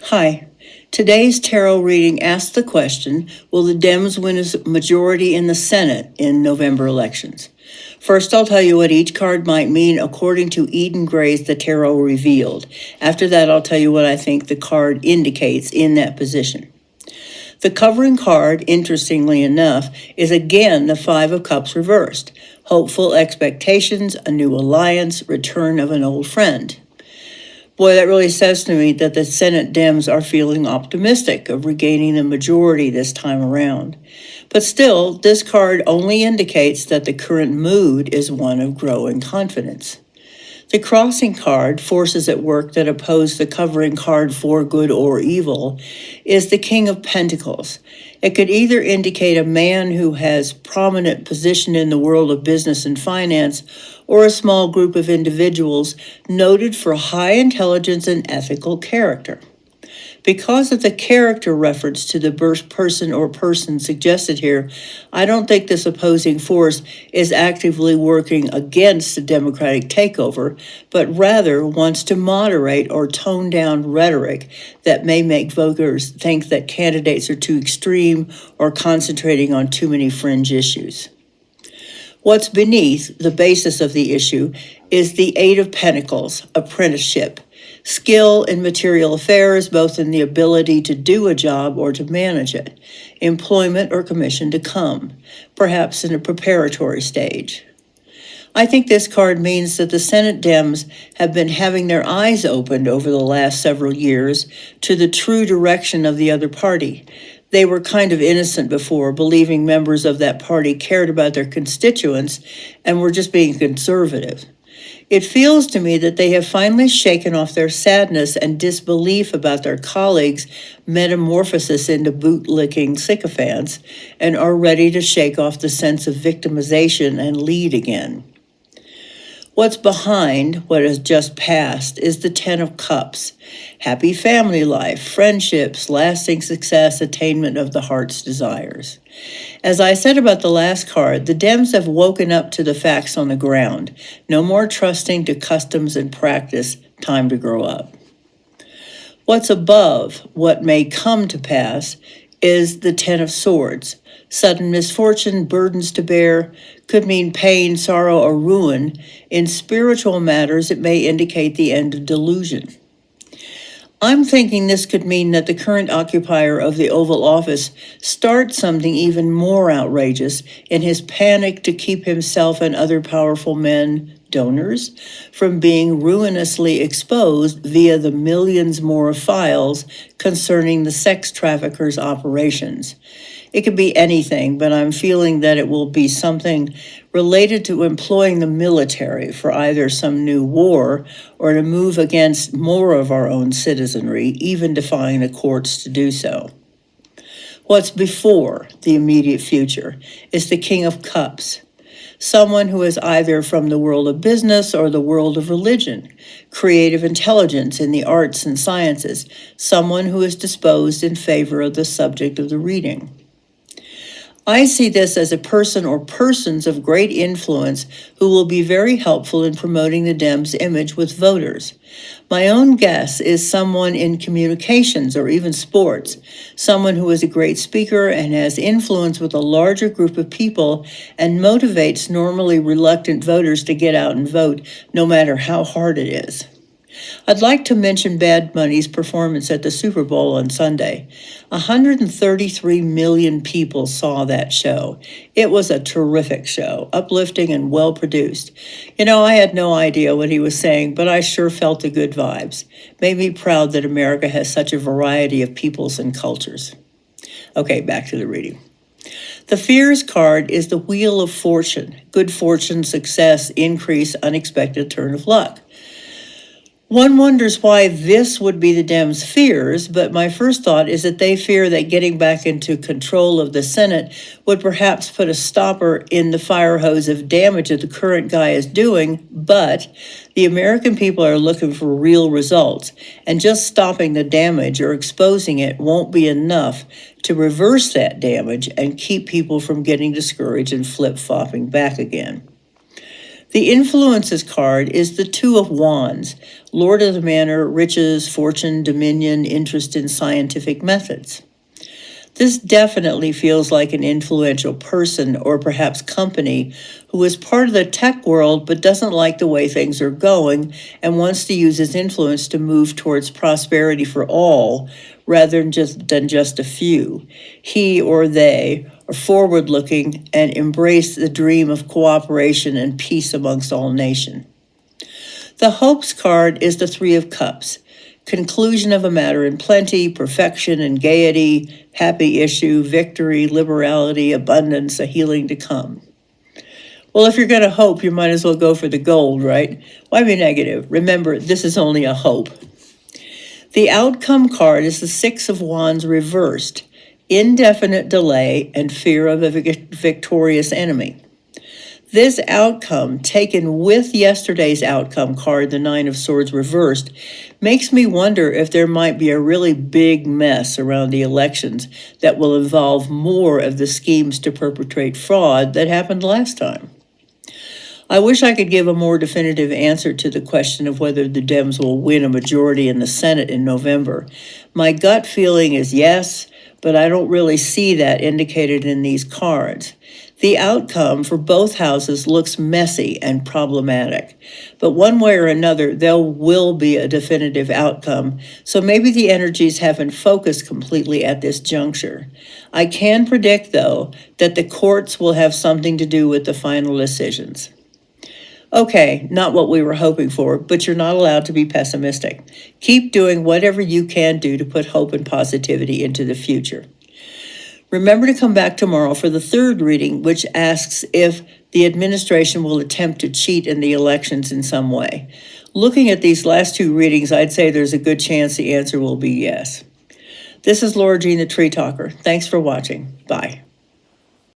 Hi. Today's tarot reading asks the question, will the Dems win a majority in the Senate in November elections? First, I'll tell you what each card might mean according to Eden Gray's The Tarot Revealed. After that, I'll tell you what I think the card indicates in that position. The covering card, interestingly enough, is again the Five of Cups reversed. Hopeful expectations, a new alliance, return of an old friend. Boy, that really says to me that the Senate Dems are feeling optimistic of regaining a majority this time around. But still, this card only indicates that the current mood is one of growing confidence. The crossing card, forces at work that oppose the covering card for good or evil, is the King of Pentacles. It could either indicate a man who has prominent position in the world of business and finance, or a small group of individuals noted for high intelligence and ethical character. Because of the character reference to the person or persons suggested here, I don't think this opposing force is actively working against the Democratic takeover, but rather wants to moderate or tone down rhetoric that may make voters think that candidates are too extreme or concentrating on too many fringe issues. What's beneath the basis of the issue is the Eight of Pentacles, apprenticeship. Skill in material affairs, both in the ability to do a job or to manage it, employment or commission to come, perhaps in a preparatory stage. I think this card means that the Senate Dems have been having their eyes opened over the last several years to the true direction of the other party. They were kind of innocent before, believing members of that party cared about their constituents and were just being conservative. It feels to me that they have finally shaken off their sadness and disbelief about their colleagues' metamorphosis into boot-licking sycophants and are ready to shake off the sense of victimization and lead again. What's behind what has just passed is the Ten of Cups. Happy family life, friendships, lasting success, attainment of the heart's desires. As I said about the last card, the Dems have woken up to the facts on the ground. No more trusting to customs and practice, time to grow up. What's above what may come to pass is the Ten of Swords. Sudden misfortune, burdens to bear, could mean pain, sorrow, or ruin. In spiritual matters, it may indicate the end of delusion. I'm thinking this could mean that the current occupier of the Oval Office starts something even more outrageous in his panic to keep himself and other powerful men, donors, from being ruinously exposed via the millions more files concerning the sex traffickers' operations. It could be anything, but I'm feeling that it will be something related to employing the military for either some new war or to move against more of our own citizenry, even defying the courts to do so. What's before the immediate future is the King of Cups, someone who is either from the world of business or the world of religion, creative intelligence in the arts and sciences, someone who is disposed in favor of the subject of the reading. I see this as a person or persons of great influence who will be very helpful in promoting the Dems' image with voters. My own guess is someone in communications or even sports, someone who is a great speaker and has influence with a larger group of people and motivates normally reluctant voters to get out and vote, no matter how hard it is. I'd like to mention Bad Bunny's performance at the Super Bowl on Sunday. 133 million people saw that show. It was a terrific show, uplifting and well-produced. I had no idea what he was saying, but I sure felt the good vibes. Made me proud that America has such a variety of peoples and cultures. Okay, back to the reading. The Fears card is the Wheel of Fortune. Good fortune, success, increase, unexpected turn of luck. One wonders why this would be the Dems' fears, but my first thought is that they fear that getting back into control of the Senate would perhaps put a stopper in the fire hose of damage that the current guy is doing, but the American people are looking for real results, and just stopping the damage or exposing it won't be enough to reverse that damage and keep people from getting discouraged and flip-flopping back again. The influences card is the Two of Wands, Lord of the Manor, riches, fortune, dominion, interest in scientific methods. This definitely feels like an influential person or perhaps company who is part of the tech world but doesn't like the way things are going and wants to use his influence to move towards prosperity for all rather than just a few. He or they are forward-looking and embrace the dream of cooperation and peace amongst all nations. The Hopes card is the Three of Cups, conclusion of a matter in plenty, perfection and gaiety, happy issue, victory, liberality, abundance, a healing to come. Well, if you're going to hope, you might as well go for the gold, right? Why be negative? Remember, this is only a hope. The outcome card is the Six of Wands reversed, indefinite delay and fear of a victorious enemy. This outcome, taken with yesterday's outcome card, the Nine of Swords reversed, makes me wonder if there might be a really big mess around the elections that will involve more of the schemes to perpetrate fraud that happened last time. I wish I could give a more definitive answer to the question of whether the Dems will win a majority in the Senate in November. My gut feeling is yes, but I don't really see that indicated in these cards. The outcome for both houses looks messy and problematic, but one way or another, there will be a definitive outcome, so maybe the energies haven't focused completely at this juncture. I can predict, though, that the courts will have something to do with the final decisions. Okay, not what we were hoping for, but you're not allowed to be pessimistic. Keep doing whatever you can do to put hope and positivity into the future. Remember to come back tomorrow for the third reading, which asks if the administration will attempt to cheat in the elections in some way. Looking at these last two readings, I'd say there's a good chance the answer will be yes. This is LauraJthe.Treetalker. Thanks for watching. Bye.